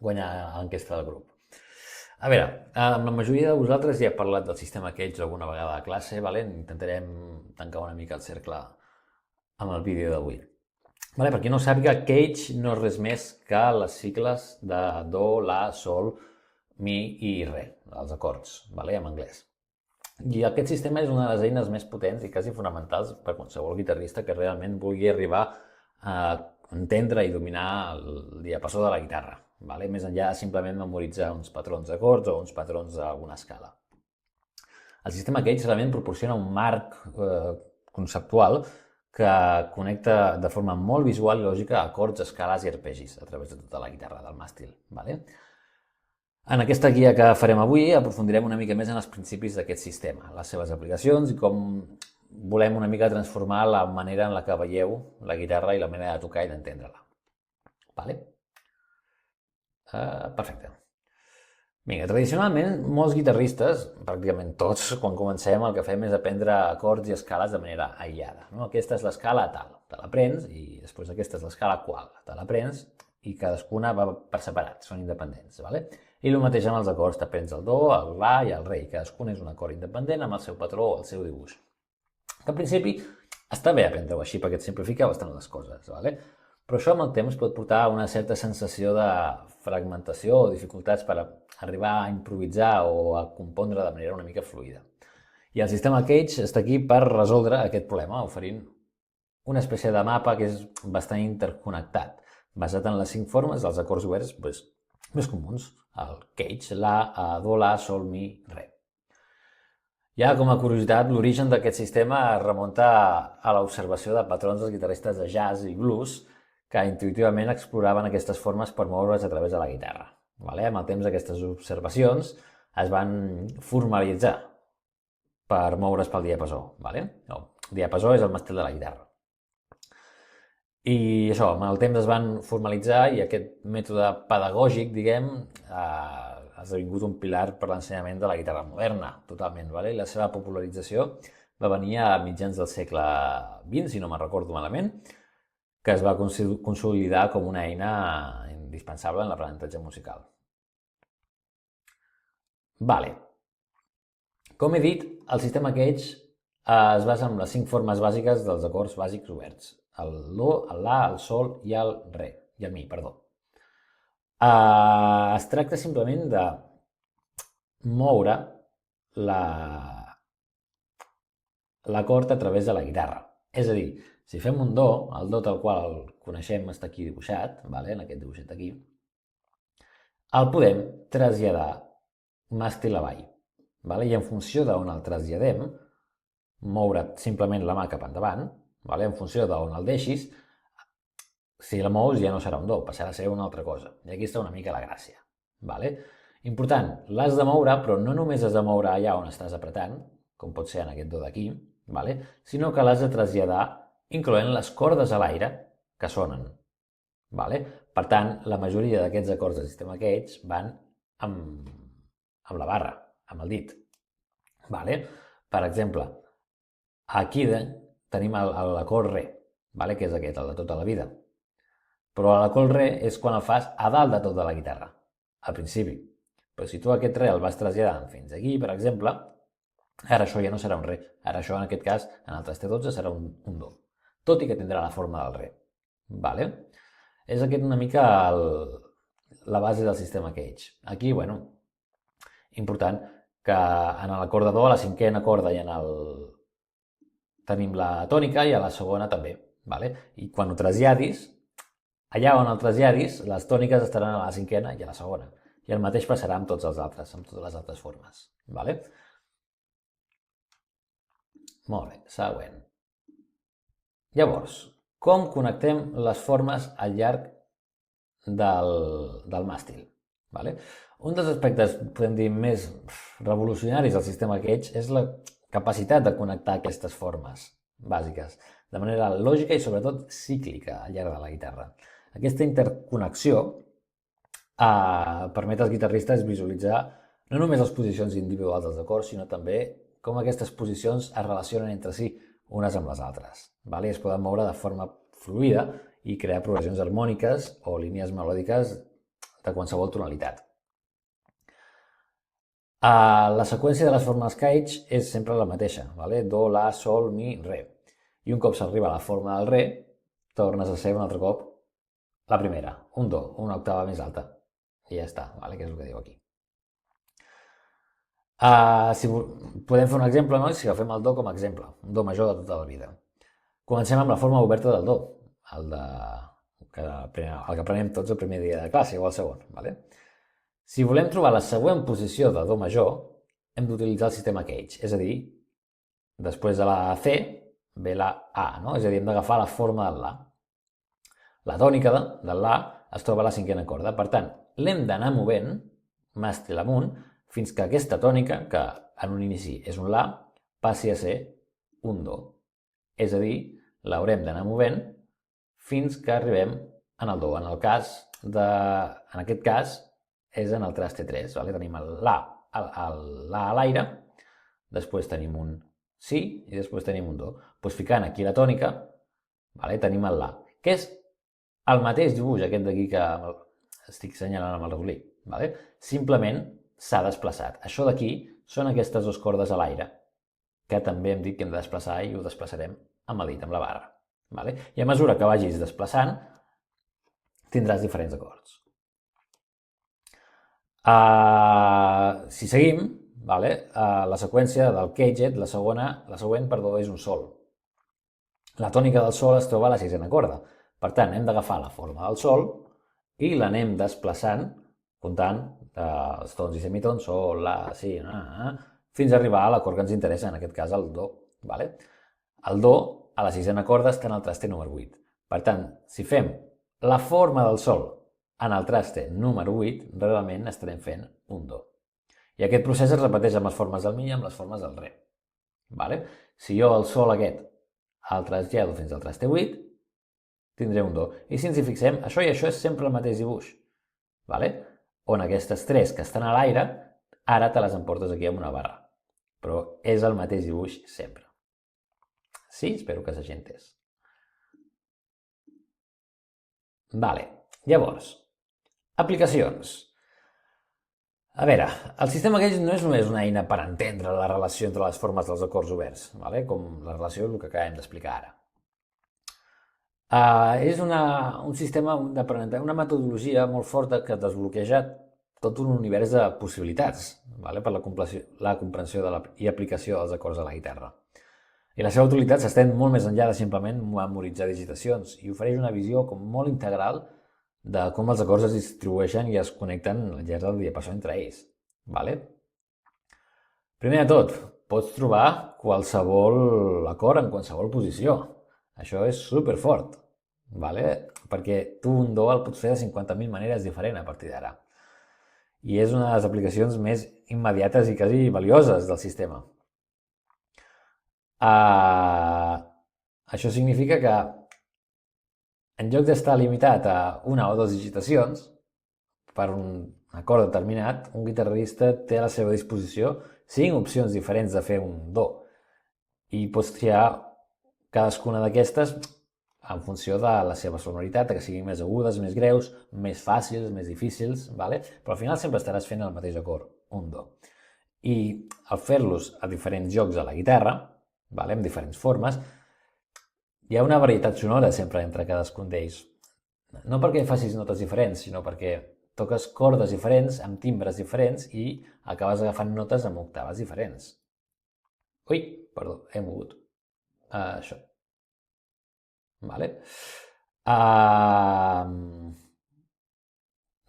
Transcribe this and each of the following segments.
guanyar l'enquesta del grup. A veure, amb la majoria de vosaltres ja he parlat del sistema Cage alguna vegada a classe, vale? Intentarem tancar una mica el cercle amb el vídeo d'avui. Vale, per qui no ho sàpiga, Cage no és res més que les sigles de do, la, sol, mi i re, els acords, vale? En anglès. I aquest sistema és una de les eines més potents i quasi fonamentals per a qualsevol guitarrista que realment vulgui arribar a entendre i dominar el diapasó de la guitarra, vale? Més enllà de simplement memoritzar uns patrons d'acords o uns patrons d'alguna escala. El sistema Cage realment proporciona un marc conceptual que connecta de forma molt visual i lògica acords, escales i arpegis a través de tota la guitarra del màstil. Vale? En aquesta guia que farem avui aprofundirem una mica més en els principis d'aquest sistema, les seves aplicacions i com volem una mica transformar la manera en la que veieu la guitarra i la manera de tocar i d'entendre-la. Vale? Perfecte. Vinga, tradicionalment, molts guitarristes, pràcticament tots, quan comencem el que fem és aprendre acords i escales de manera aïllada. No? Aquesta és l'escala tal, te l'aprens, i després aquesta és l'escala qual, te l'aprens, i cadascuna va per separat, són independents. Vale? I el mateix amb els acords, t'aprens el do, el la i el re, i cadascun és un acord independent amb el seu patró o el seu dibuix. Que en principi està bé aprendre-ho així perquè et simplifica bastant les coses, vale? Però això amb el temps pot portar a una certa sensació de fragmentació o dificultats per arribar a improvisar o a compondre de manera una mica fluida. I el sistema Cage està aquí per resoldre aquest problema, oferint una espècie de mapa que és bastant interconnectat, basat en les 5 formes dels acords oberts més comuns, el Cage, la, do, la, sol, mi, re. Ja com a curiositat, l'origen d'aquest sistema es remunta a l'observació de patrons dels guitarristes de jazz i blues que intuïtivament exploraven aquestes formes per moure's a través de la guitarra. Vale? Amb el temps aquestes observacions es van formalitzar per moure's pel diapasó. Vale? El diapasó és el màstil de la guitarra. I això, amb el temps es van formalitzar i aquest mètode pedagògic, diguem, ha esdevingut un pilar per l'ensenyament de la guitarra moderna, totalment. Vale? I la seva popularització va venir a mitjans del segle XX, si no me'n recordo malament, que es va consolidar com una eina indispensable en l'aprenentatge musical. Vale. Com he dit, el sistema Cage es basa en les 5 formes bàsiques dels acords bàsics oberts. El do, el la, el sol i el re. I el mi, perdó. Es tracta simplement de moure l'acord a través de la guitarra. És a dir, si fem un do, el do tal qual el coneixem està aquí dibuixat, vale? En aquest dibuixet aquí, el podem traslladar màstil avall. Vale? I en funció d'on el traslladem, moure simplement la mà cap endavant, vale? En funció d'on el deixis, si la mous ja no serà un do, passarà a ser una altra cosa. I aquí està una mica la gràcia. Vale? Important, l'has de moure, però no només has de moure allà on estàs apretant, com pot ser en aquest do d'aquí, vale? Sinó que l'has de traslladar incloent les cordes a l'aire que sonen. Vale? Per tant, la majoria d'aquests acords del sistema Cage van amb la barra, amb el dit. Vale? Per exemple, aquí tenim l'acord re, vale? Que és aquest, el de tota la vida. Però l'acord re és quan el fas a dalt de tota la guitarra, al principi. Però si tu aquest re el vas traslladant fins aquí, per exemple, ara això ja no serà un re. Ara això, en aquest cas, en el traste 12, serà un do. Tot i que tindrà la forma del re. Vale? És aquest una mica la base del sistema Cage. Aquí, bueno, important que en l'acord de do, a la 5a corda i tenim la tònica i a la segona també. Vale? I quan ho traslladis, allà on el traslladis, les tòniques estaran a la 5a i a la segona. I el mateix passarà amb tots els altres, amb totes les altres formes. Vale? Molt bé, següent. Llavors, com connectem les formes al llarg del màstil? Vale? Un dels aspectes, podem dir, més revolucionaris del sistema Cage és la capacitat de connectar aquestes formes bàsiques de manera lògica i sobretot cíclica al llarg de la guitarra. Aquesta interconnexió permet als guitarristes visualitzar no només les posicions individuals dels acords, sinó també com aquestes posicions es relacionen entre si unes amb les altres. Vale? Es poden moure de forma fluida i crear progressions harmòniques o línies melòdiques de qualsevol tonalitat. La seqüència de les formes Cage és sempre la mateixa, vale? Do, la, sol, mi, re. I un cop s'arriba a la forma del re, tornes a ser un altre cop la primera, un do, una octava més alta. I ja està, vale? Que és el que diu aquí. Podem fer un exemple, no? Si agafem el do com a exemple, un do major de tota la vida. Comencem amb la forma oberta del do, el que aprenem tots el primer dia de classe o el segon. Vale? Si volem trobar la següent posició de do major, hem d'utilitzar el sistema Cage, és a dir, després de la C ve la A, no? És a dir, hem d'agafar la forma del La. La tònica del La es troba a la cinquena corda, per tant, l'hem d'anar movent, màstil amunt, fins que aquesta tònica, que en un inici és un La, passi a ser un Do. És a dir, l'haurem d'anar movent fins que arribem en el Do. En aquest cas, és en el traste 3. Vale? Tenim el La a l'aire, després tenim un Si i després tenim un Do. Doncs ficant aquí la tònica, vale? Tenim el La, que és el mateix dibuix aquest d'aquí que estic assenyalant amb el ratolí. Vale? Simplement s'ha desplaçat. Això d'aquí són aquestes dues cordes a l'aire, que també hem dit que hem de desplaçar i ho desplaçarem amb el dit, amb la barra. Vale? I a mesura que vagis desplaçant, tindràs diferents acords. Si seguim, vale? La seqüència del Caged, la següent és un sol. La tònica del sol es troba a la sisena corda. Per tant, hem d'agafar la forma del sol i l'anem desplaçant, comptant els tons i semitons, sol, la, si, fins a arribar a l'acord que ens interessa, en aquest cas el do. Vale? El do, a la sisena corda, està en el traste número 8. Per tant, si fem la forma del sol en el traste número 8, realment estarem fent un do. I aquest procés es repeteix amb les formes del mi i amb les formes del re. Vale? Si jo el sol aquest el trasllado fins al traste 8, tindré un do. I si ens hi fixem, això i això és sempre el mateix dibuix. Vale? On aquestes tres que estan a l'aire, ara te les emportes aquí amb una barra. Però és el mateix dibuix sempre. Sí? Espero que s'hagi entès. Vale. Llavors, aplicacions. A veure, el sistema Cage no és només una eina per entendre la relació entre les formes dels acords oberts, vale? Com la relació que acabem d'explicar ara. És un sistema d'aprenentatge, una metodologia molt forta que desbloqueja tot un univers de possibilitats, vale? Per la comprensió i aplicació dels acords a la guitarra. I la seva utilitat s'estén molt més enllà de simplement memoritzar digitacions i ofereix una visió molt integral de com els acords es distribueixen i es connecten al llarg del diapasó entre ells. Vale? Primer de tot, pots trobar qualsevol acord en qualsevol posició. Això és superfort, vale? Perquè tu un do el pots fer de 50.000 maneres diferents a partir d'ara. I és una de les aplicacions més immediates i quasi valioses del sistema. Això significa que en lloc d'estar limitat a una o dues digitacions per un acord determinat, un guitarrista té a la seva disposició 5 opcions diferents de fer un do. I pots triar cadascuna d'aquestes en funció de la seva sonoritat, que siguin més agudes, més greus, més fàcils, més difícils, vale? Però al final sempre estaràs fent el mateix acord, un do. I al fer-los a diferents jocs a la guitarra, vale? Amb diferents formes, hi ha una varietat sonora sempre entre cadascun d'ells. No perquè facis notes diferents, sinó perquè toques cordes diferents, amb timbres diferents i acabes agafant notes amb octaves diferents. Ui, perdó, he mogut això. Vale?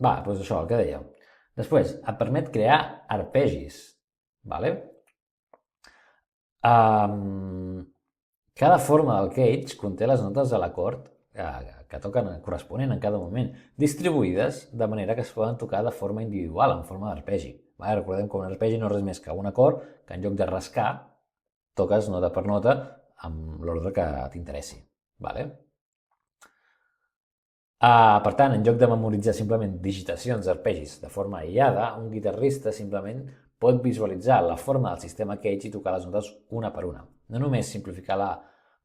Doncs això, el que dèiem. Després, et permet crear arpegis. Vale? Cada forma del Cage conté les notes de l'acord que toquen corresponent en cada moment, distribuïdes de manera que es poden tocar de forma individual, en forma d'arpegi. Recordem que un arpegi no és res més que un acord que en lloc de rascar, toques nota per nota amb l'ordre que t'interessi. Vale? Per tant, en lloc de memoritzar simplement digitacions d'arpegis de forma aïllada, un guitarrista simplement pot visualitzar la forma del sistema Cage i tocar les notes una per una. No només simplificar la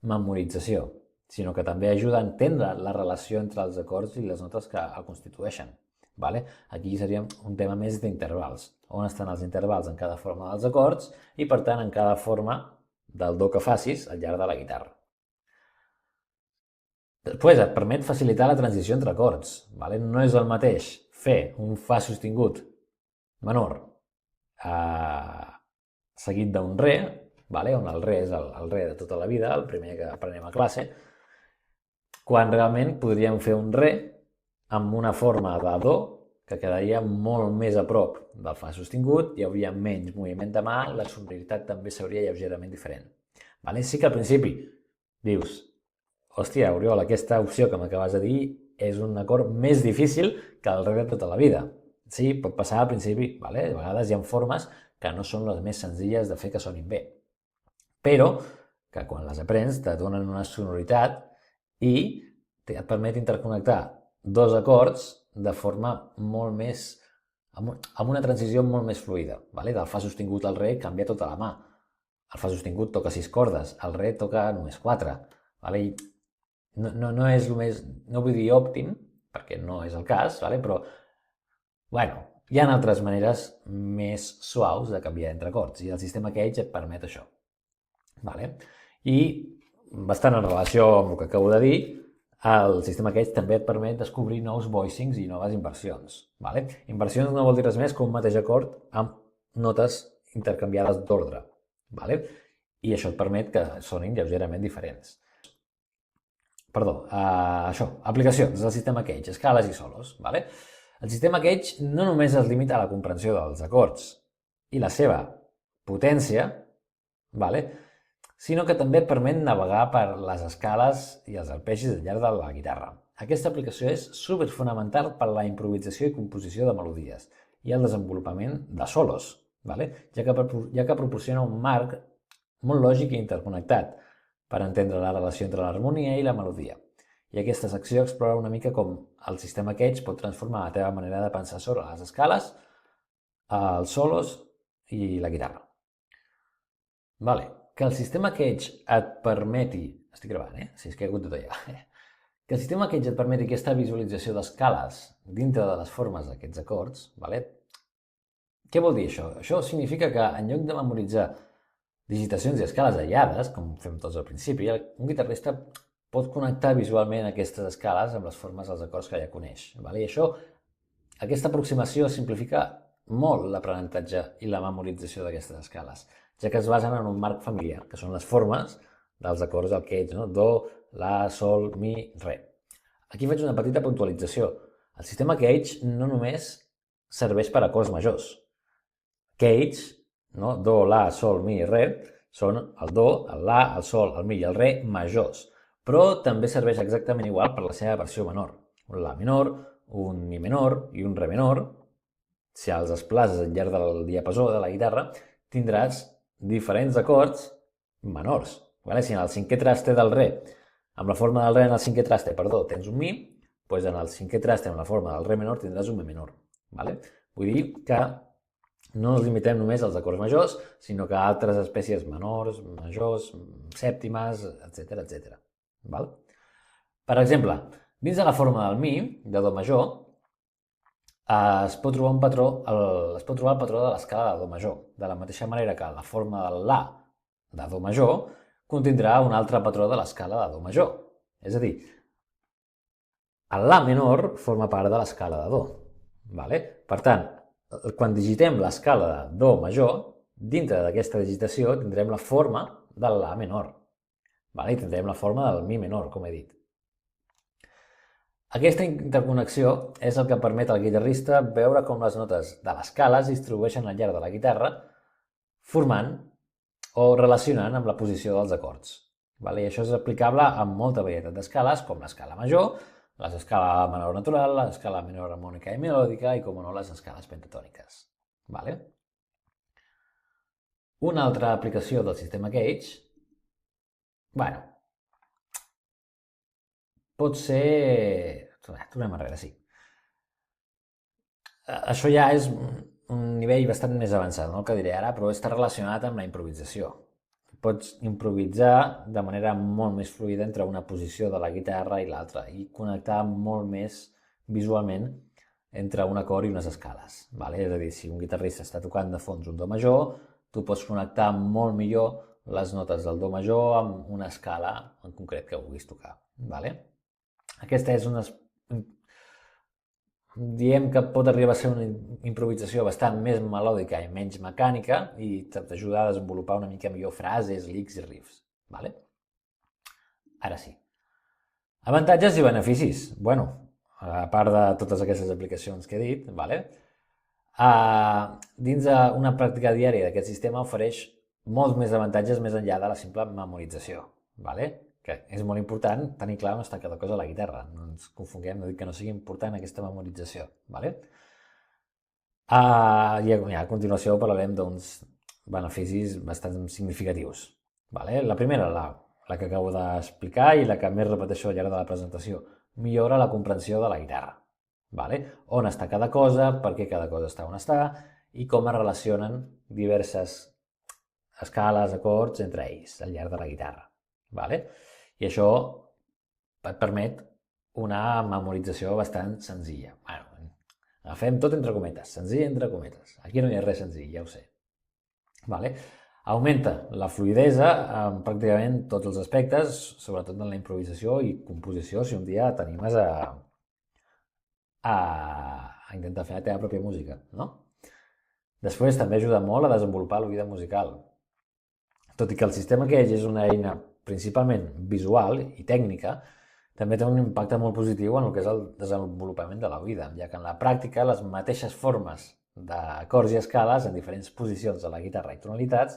memorització, sinó que també ajuda a entendre la relació entre els acords i les notes que el constitueixen. Aquí seria un tema més d'intervals, on estan els intervals en cada forma dels acords i, per tant, en cada forma del do que facis al llarg de la guitarra. Després et permet facilitar la transició entre acords. No és el mateix fer un fa sostingut menor seguit d'un re, on el re és el re de tota la vida, el primer que aprenem a classe, quan realment podríem fer un re amb una forma de do que quedaria molt més a prop del fa sostingut, hi hauria menys moviment de mà, la sonoritat també seria lleugerament diferent. Sí que al principi dius, hòstia, Oriol, aquesta opció que m'acabes de dir és un acord més difícil que el re de tota la vida. Sí, pot passar al principi, a vegades hi ha formes que no són les més senzilles de fer que sonin bé, però que quan les aprens te donen una sonoritat i et permet interconnectar dos acords de forma molt més, amb una transició molt més fluida. Del fa sostingut al re canvia tota la mà. El fa sostingut toca 6 cordes, el re toca només 4. No és el més, no vull dir òptim, perquè no és el cas, però hi ha altres maneres més suaus de canviar entre acords i el sistema Cage et permet això. I bastant en relació amb el que acabo de dir, el sistema Cage també et permet descobrir nous voicings i noves inversions. Inversions no vol dir res més que un mateix acord amb notes intercanviades d'ordre. I això et permet que sonin lleugerament diferents. Aplicacions del sistema Cage, escales i solos. El sistema Cage no només es limita a la comprensió dels acords i la seva potència, sinó que també et permet navegar per les escales i els arpegis al llarg de la guitarra. Aquesta aplicació és superfonamental per a la improvisació i composició de melodies i el desenvolupament de solos, ja que proporciona un marc molt lògic i interconnectat per entendre la relació entre l'harmonia i la melodia. I aquesta secció explora una mica com el sistema Cage pot transformar la teva manera de pensar sobre les escales, els solos i la guitarra. Que el sistema Cage et permeti... Estic gravant, Sí, és que he hagut de tallar. Que el sistema Cage et permeti aquesta visualització d'escales dintre de les formes d'aquests acords, Què vol dir això? Això significa que en lloc de memoritzar digitacions i escales aïllades, com fem tots al principi, un guitarrista pot connectar visualment aquestes escales amb les formes dels acords que ja coneix. I aquesta aproximació simplifica molt l'aprenentatge i la memorització d'aquestes escales, ja que es basen en un marc familiar, que són les formes dels acords del Cage, do, la, sol, mi, re. Aquí faig una petita puntualització. El sistema Cage no només serveix per acords majors. Cage, do, la, sol, mi, re, són el do, el la, el sol, el mi i el re majors, però també serveix exactament igual per la seva versió menor. Un la menor, un mi menor i un re menor. Si els desplaces al llarg del diapasó de la guitarra, tindràs diferents acords menors. Si en el cinquè traste del re, amb la forma del re en el cinquè traste, tens un mi, doncs en el cinquè traste amb la forma del re menor tindràs un mi menor. Vull dir que no ens limitem només als acords majors, sinó que a altres espècies menors, majors, sèptimes, etc. Per exemple, dins de la forma del mi, de do major, es pot trobar el patró de l'escala de do major, de la mateixa manera que la forma del la de do major contindrà un altre patró de l'escala de do major. És a dir, el la menor forma part de l'escala de do. Per tant, quan digitem l'escala de do major, dintre d'aquesta digitació tindrem la forma del la menor. I tindrem la forma del mi menor, com he dit. Aquesta interconnexió és el que permet al guitarrista veure com les notes de l'escala es distribueixen al llarg de la guitarra, formant o relacionant amb la posició dels acords. I això és aplicable a molta varietat d'escales, com l'escala major, l'escala menor natural, l'escala menor harmònica i melòdica i, com no, les escales pentatòniques. Una altra aplicació del sistema Cage, pot ser... Tornem enrere, sí. Això ja és un nivell bastant més avançat, no el que diré ara, però està relacionat amb la improvisació. Pots improvisar de manera molt més fluida entre una posició de la guitarra i l'altra i connectar molt més visualment entre un acord i unes escales. Vale? És a dir, si un guitarrista està tocant de fons un do major, tu pots connectar molt millor les notes del do major amb una escala en concret que vulguis tocar. Vale? Aquesta és una... Diem que pot arribar a ser una improvisació bastant més melòdica i menys mecànica i t'ajuda a desenvolupar una mica millor frases, licks i riffs. Vale? Ara sí. Avantatges i beneficis. Bueno, a part de totes aquestes aplicacions que he dit, vale? Dins d'una pràctica diària d'aquest sistema ofereix molts més avantatges més enllà de la simple memorització. Vale? Que és molt important tenir clar on està cada cosa a la guitarra. No ens confonguem, no dic que no sigui important aquesta memorització. Vale? I a continuació parlarem d'uns beneficis bastant significatius. Vale? La primera, la que acabo d'explicar i la que més repeteixo al llarg de la presentació. Millora la comprensió de la guitarra. Vale? On està cada cosa, per què cada cosa està on està i com es relacionen diverses escales, acords entre ells al llarg de la guitarra. Vale? I això et permet una memorització bastant senzilla. Bueno, agafem tot entre cometes, senzill entre cometes. Aquí no hi ha res senzill, ja ho sé. Vale? Augmenta la fluidesa en pràcticament tots els aspectes, sobretot en la improvisació i composició, si un dia t'animes a intentar fer la teva pròpia música, no? Després també ajuda molt a desenvolupar l'oïda musical. Tot i que el sistema que és una eina principalment visual i tècnica, també té un impacte molt positiu en el que és el desenvolupament de l'oïda, ja que en la pràctica les mateixes formes d'acords i escales en diferents posicions de la guitarra i tonalitats,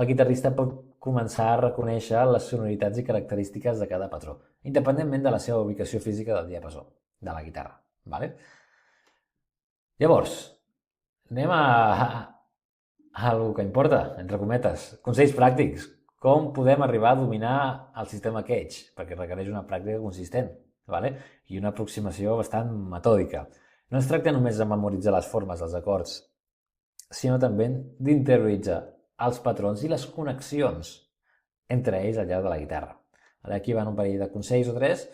el guitarrista pot començar a reconèixer les sonoritats i característiques de cada patró, independentment de la seva ubicació física del diapasó de la guitarra. Vale? Llavors, anem a el que importa, entre cometes, consells pràctics. Com podem arribar a dominar el sistema Cage? Perquè requereix una pràctica consistent, vale? I una aproximació bastant metòdica. No es tracta només de memoritzar les formes dels acords, sinó també d'interioritzar els patrons i les connexions entre ells al llarg de la guitarra. Ara aquí van un parell de consells o tres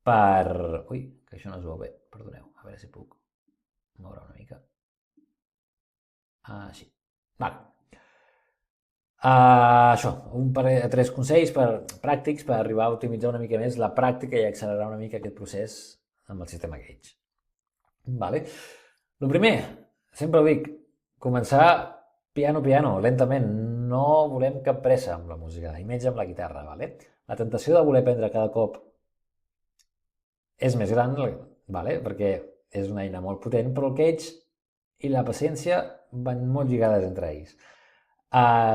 per... Ui, que això no es veu bé, perdoneu, a veure si puc moure una mica. Així. Vale. Això, un parell de tres consells pràctics per arribar a optimitzar una mica més la pràctica i accelerar una mica aquest procés amb el sistema Cage. Vale. El primer, sempre ho dic, començar piano, lentament. No volem cap pressa amb la música, i menys amb la guitarra. Vale? La tentació de voler aprendre cada cop és més gran, vale? Perquè és una eina molt potent, però el Cage i la paciència van molt lligades entre ells.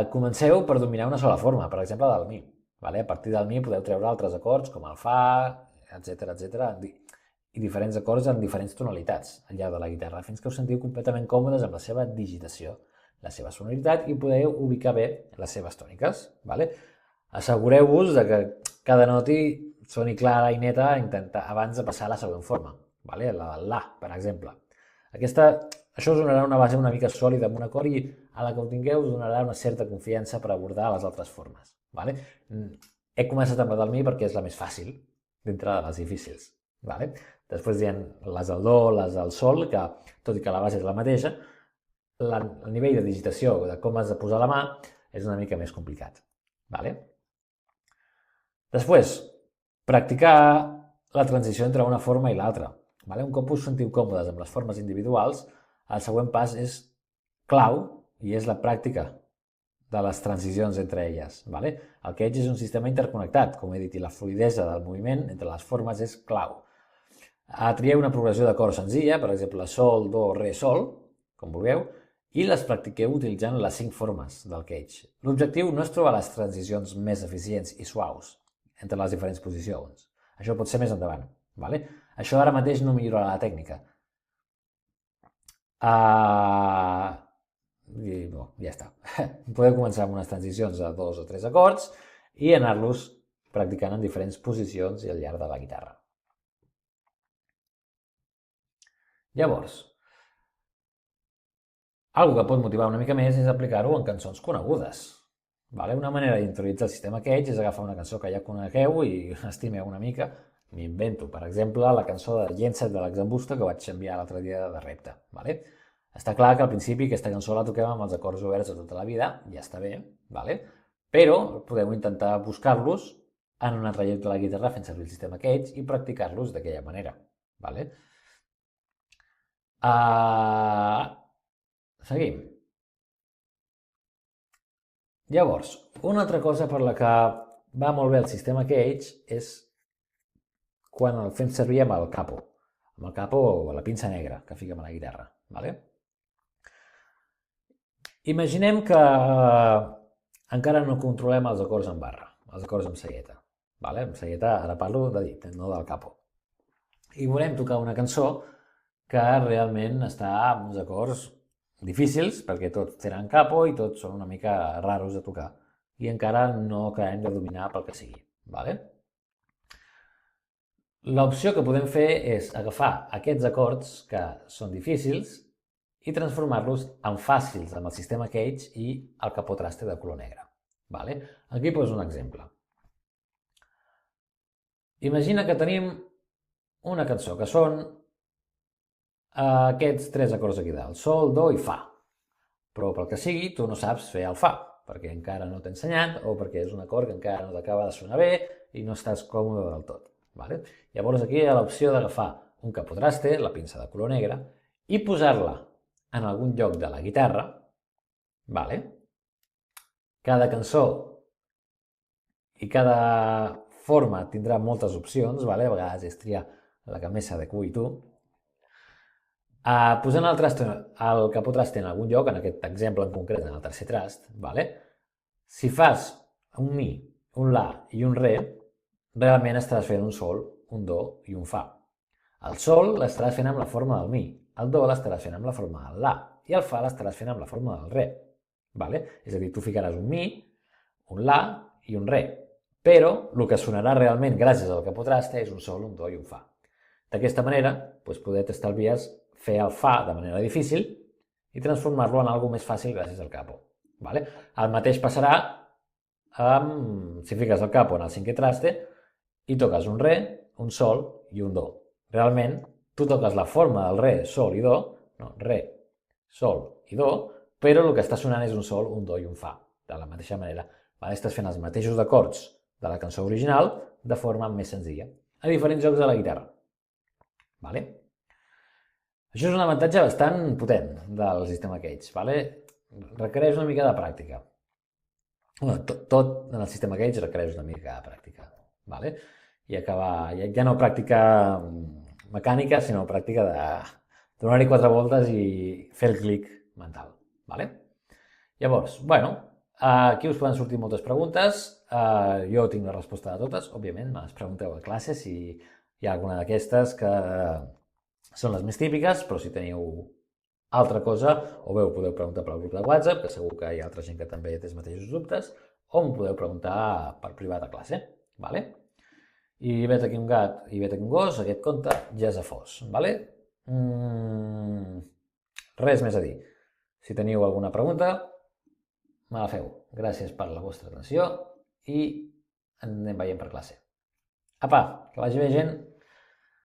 Comenceu per dominar una sola forma, per exemple del mi. Vale? A partir del mi podeu treure altres acords com el fa, etc i diferents acords en diferents tonalitats al llarg de la guitarra, fins que us sentiu completament còmodes amb la seva digitació, la seva sonoritat i podeu ubicar bé les seves tòniques. Vale? Assegureu-vos que cada noti soni clara i neta abans de passar a la següent forma. Vale? La, per exemple. Això us donarà una base una mica sòlida amb un acord i a la que ho tingueu us donarà una certa confiança per abordar les altres formes. Vale? He començat amb la del mi perquè és la més fàcil dintre de les difícils. Vale? Després hi ha les del do, les del sol, que tot i que la base és la mateixa, el nivell de digitació, de com has de posar la mà, és una mica més complicat. Vale? Després, practicar la transició entre una forma i l'altra. Vale? Un cop us sentiu còmodes amb les formes individuals, el següent pas és clau i és la pràctica de les transicions entre elles. Vale? El Cage és un sistema interconnectat, com he dit, i la fluidesa del moviment entre les formes és clau. Trieu una progressió d'acords senzilla, per exemple, sol, do, re, sol, com vulgueu, i les practiqueu utilitzant les 5 formes del Cage. L'objectiu no és trobar les transicions més eficients i suaus entre les diferents posicions. Això pot ser més endavant. Vale? Això ara mateix no millorarà la tècnica. Ja està. Podeu començar amb unes transicions de 2 o 3 acords i anar-los practicant en diferents posicions i al llarg de la guitarra. Llavors, algo que pot motivar una mica més és aplicar-ho en cançons conegudes. Vale? Una manera d'interioritzar el sistema Cage és agafar una cançó que ja conegueu i estimeu una mica, m'invento, per exemple, la cançó de Llença't de l'Exambusta que vaig enviar l'altre dia de repte. Vale? Està clar que al principi aquesta cançó la toquem amb els acords oberts de tota la vida, ja està bé, vale? Però podem intentar buscar-los en un altre lloc de la guitarra fent servir el sistema Cage i practicar-los d'aquella manera. Vale? Seguim. Llavors, una altra cosa per la que va molt bé el sistema Cage és quan el fem servir amb el capo o la pinça negra que fiquem a la guitarra. Vale? Imaginem que encara no controlem els acords en barra, els acords amb celleta. Vale? Amb celleta ara parlo de dit, no del capo. I volem tocar una cançó que realment està amb uns acords difícils, perquè tots tenen capo i tots són una mica raros de tocar. I encara no acabem de dominar pel que sigui. Vale? L'opció que podem fer és agafar aquests acords que són difícils i transformar-los en fàcils amb el sistema Cage i el capotraste de color negre. Vale? Aquí poso un exemple. Imagina que tenim una cançó que són aquests tres acords aquí dalt, sol, do i fa. Però pel que sigui, tu no saps fer el fa, perquè encara no t'he ensenyat o perquè és un acord que encara no t'acaba de sonar bé i no estàs còmode del tot. Vale? Llavors aquí hi ha l'opció d'agafar un capotraste, la pinça de color negre, i posar-la en algun lloc de la guitarra. Vale? Cada cançó i cada forma tindrà moltes opcions, vale? A vegades és triar la que més s'adequi a tu. Posant el capotraste en algun lloc, en aquest exemple en concret, en el tercer trast, vale? Si fas un mi, un la i un re, realment estaràs fent un sol, un do i un fa. El sol l'estaràs fent amb la forma del mi, el do l'estaràs fent amb la forma del la i el fa l'estaràs fent amb la forma del re. Vale? És a dir, tu ficaràs un mi, un la i un re, però el que sonarà realment gràcies al capotraste és un sol, un do i un fa. D'aquesta manera, poder t'estalvies fer el fa de manera difícil i transformar-lo en alguna més fàcil gràcies al capo. Vale? El mateix passarà si fiques el capo en el cinquè traste i toques un re, un sol i un do. Realment, tu toques la forma del re, sol i do, no, re, sol i do, però el que està sonant és un sol, un do i un fa, de la mateixa manera. Vale? Estàs fent els mateixos acords de la cançó original de forma més senzilla, a diferents jocs de la guitarra. Vale? Això és un avantatge bastant potent del sistema Cage. Vale? Requereix una mica de pràctica. Tot en el sistema Cage requereix una mica de pràctica. Vale? I acabar, ja no pràctica mecànica, sinó pràctica de donar-hi 4 voltes i fer el clic mental. Vale? Llavors, aquí us poden sortir moltes preguntes. Jo tinc la resposta de totes, òbviament, me les pregunteu a classe si hi ha alguna d'aquestes que són les més típiques, però si teniu altra cosa, o bé ho podeu preguntar pel grup de WhatsApp, que segur que hi ha altra gent que també té els mateixos dubtes, o m'ho podeu preguntar per privat a classe. Vale? I vet aquí un gat i vet aquí un gos, aquest conte ja és a fos. Vale? Res més a dir. Si teniu alguna pregunta, me la feu. Gràcies per la vostra atenció i anem veient per classe. Apa, que vagi bé, gent!